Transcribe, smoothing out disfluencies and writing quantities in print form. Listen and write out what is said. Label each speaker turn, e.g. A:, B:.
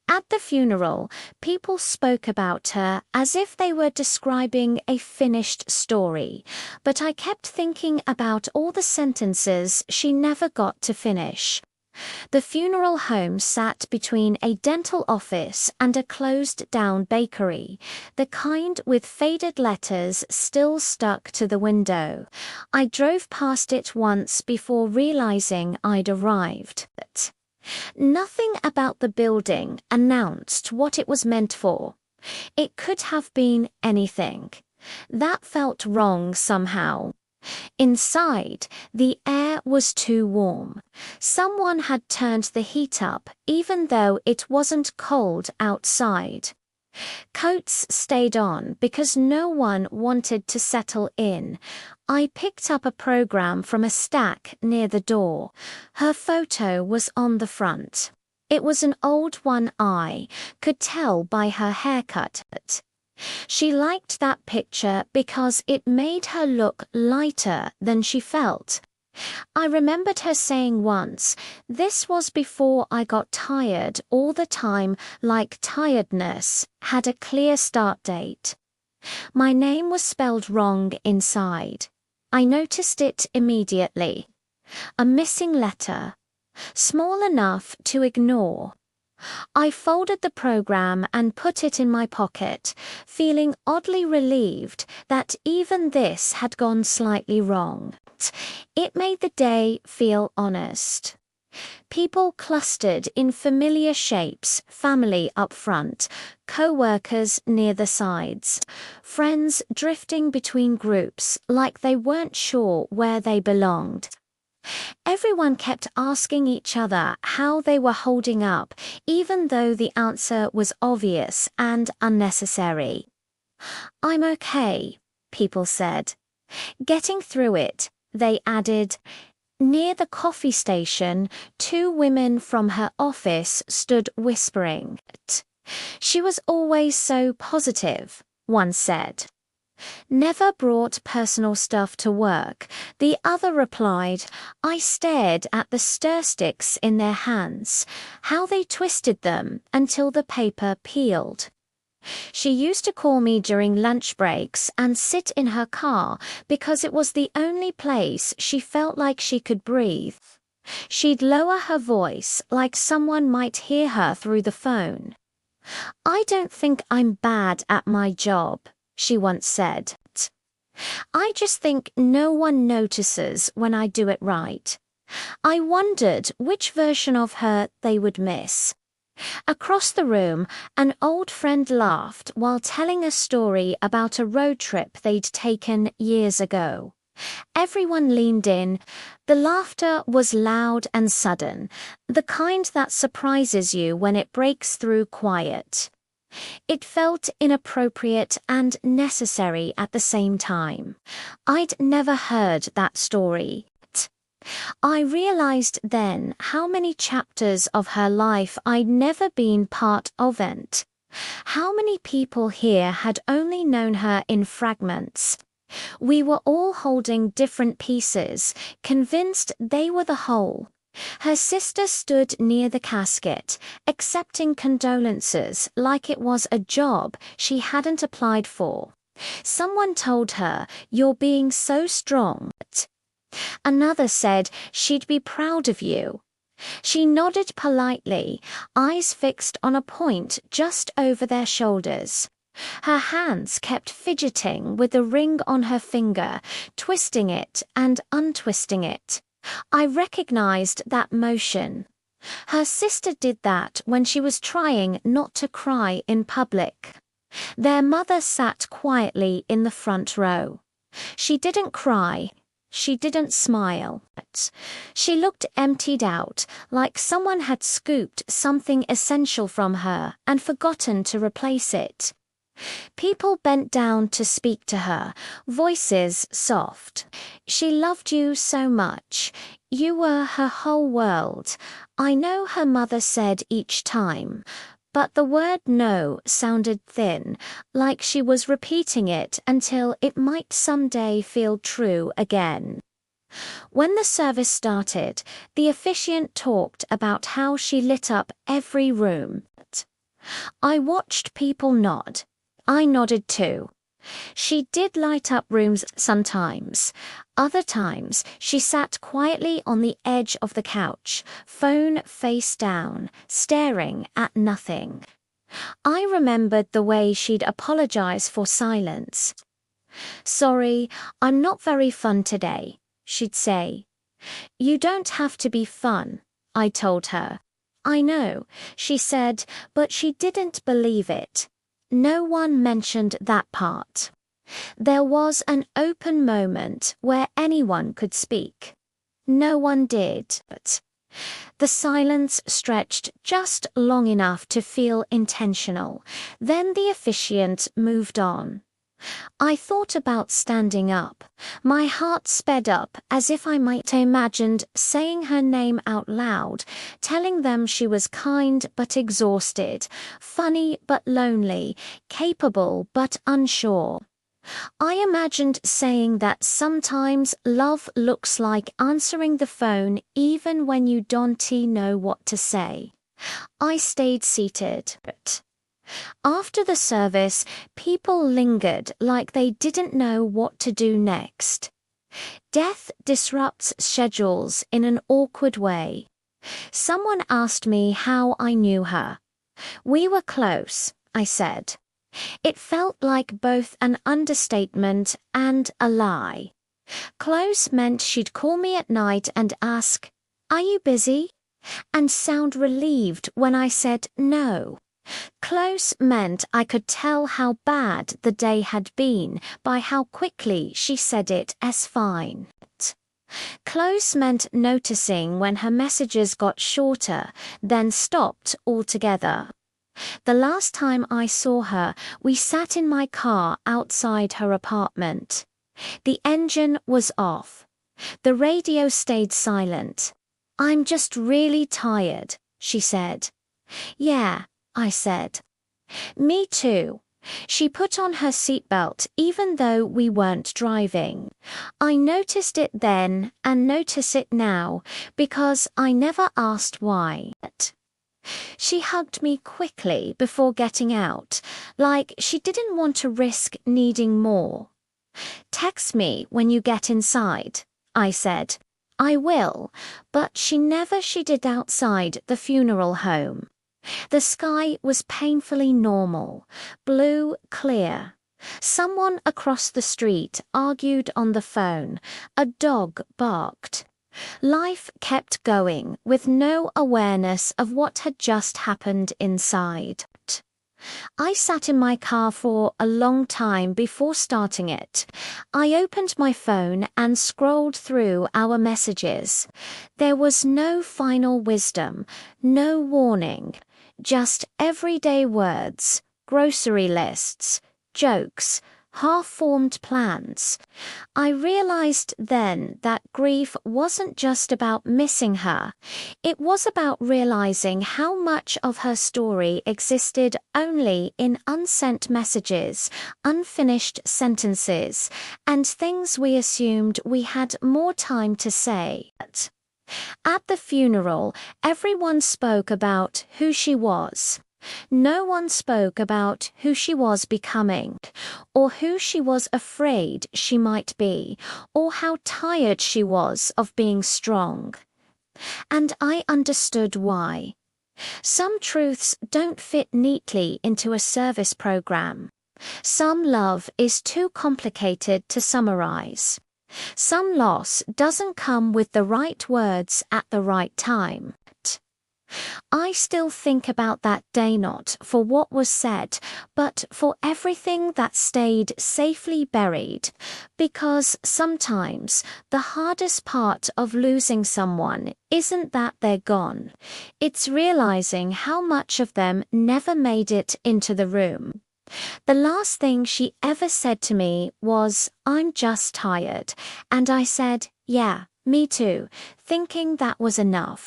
A: At the funeral, people spoke about her as if they were describing a finished story, but I kept thinking about all the sentences she never got to finish. The funeral home sat between a dental office and a closed-down bakery, the kind with faded letters still stuck to the window. I drove past it once before realizing I'd arrived. Nothing about the building announced what it was meant for. It could have been anything. That felt wrong somehow. Inside, the air was too warm. Someone had turned the heat up even though it wasn't cold outside. Coats stayed on because no one wanted to settle in. I picked up a program from a stack near the door. Her photo was on the front. It was an old one I could tell by her haircut. She liked that picture because it made her look lighter than she felt. I remembered her saying once, "This was before I got tired all the time, like tiredness had a clear start date." My name was spelled wrong inside. I noticed it immediately. A missing letter, small enough to ignore. I folded the program and put it in my pocket, feeling oddly relieved that even this had gone slightly wrong. It made the day feel honest. People clustered in familiar shapes, family up front, co-workers near the sides, friends drifting between groups like they weren't sure where they belonged. Everyone kept asking each other how they were holding up, even though the answer was obvious and unnecessary. "I'm okay," people said. "Getting through it," they added. Near the coffee station, two women from her office stood whispering. "She was always so positive," one said. "Never brought personal stuff to work," the other replied. I stared at the stir sticks in their hands, how they twisted them until the paper peeled. She used to call me during lunch breaks and sit in her car because it was the only place she felt like she could breathe. She'd lower her voice like someone might hear her through the phone. "I don't think I'm bad at my job," she once said. "I just think no one notices when I do it right." I wondered which version of her they would miss. Across the room, an old friend laughed while telling a story about a road trip they'd taken years ago. Everyone leaned in. The laughter was loud and sudden, the kind that surprises you when it breaks through quiet. It felt inappropriate and necessary at the same time. I'd never heard that story. I realized then how many chapters of her life I'd never been part of, and how many people here had only known her in fragments. We were all holding different pieces, convinced they were the whole. Her sister stood near the casket, accepting condolences like it was a job she hadn't applied for. Someone told her, "You're being so strong." Another said she'd be proud of you. She nodded politely, eyes fixed on a point just over their shoulders. Her hands kept fidgeting with the ring on her finger, twisting it and untwisting it. I recognized that motion. Her sister did that when she was trying not to cry in public. Their mother sat quietly in the front row. She didn't cry. She didn't smile. She looked emptied out, like someone had scooped something essential from her and forgotten to replace it. People bent down to speak to her, voices soft. "She loved you so much. You were her whole world." I know her mother said each time, but the word "no" sounded thin, like she was repeating it until it might someday feel true again. When the service started, the officiant talked about how she lit up every room. I watched people nod. I nodded too. She did light up rooms sometimes. Other times, she sat quietly on the edge of the couch, phone face down, staring at nothing. I remembered the way she'd apologize for silence. "Sorry, I'm not very fun today," she'd say. "You don't have to be fun," I told her. "I know," she said, but she didn't believe it. No one mentioned that part. There was an open moment where anyone could speak. No one did, but the silence stretched just long enough to feel intentional. Then the officiant moved on. I thought about standing up. My heart sped up as if I might imagined saying her name out loud, telling them she was kind but exhausted, funny but lonely, capable but unsure. I imagined saying that sometimes love looks like answering the phone even when you don't know what to say. I stayed seated. After the service, people lingered like they didn't know what to do next. Death disrupts schedules in an awkward way. Someone asked me how I knew her. "We were close," I said. It felt like both an understatement and a lie. Close meant she'd call me at night and ask, "Are you busy?" and sound relieved when I said no. Close meant I could tell how bad the day had been by how quickly she said it as fine. Close meant noticing when her messages got shorter, then stopped altogether. The last time I saw her, we sat in my car outside her apartment. The engine was off. The radio stayed silent. "I'm just really tired," she said. "Yeah," I said. "Me too." She put on her seatbelt even though we weren't driving. I noticed it then and notice it now because I never asked why. She hugged me quickly before getting out, like she didn't want to risk needing more. "Text me when you get inside," I said. "I will," but she did outside the funeral home. The sky was painfully normal, blue, clear. Someone across the street argued on the phone. A dog barked. Life kept going with no awareness of what had just happened inside. I sat in my car for a long time before starting it. I opened my phone and scrolled through our messages. There was no final wisdom, no warning. Just everyday words, grocery lists, jokes, half-formed plans. I realized then that grief wasn't just about missing her. It was about realizing how much of her story existed only in unsent messages, unfinished sentences, and things we assumed we had more time to say. At the funeral, everyone spoke about who she was. No one spoke about who she was becoming, or who she was afraid she might be, or how tired she was of being strong. And I understood why. Some truths don't fit neatly into a service program. Some love is too complicated to summarize. Some loss doesn't come with the right words at the right time. I still think about that day, not for what was said, but for everything that stayed safely buried. Because sometimes the hardest part of losing someone isn't that they're gone. It's realizing how much of them never made it into the room. The last thing she ever said to me was, "I'm just tired." And I said, "Yeah, me too," thinking that was enough.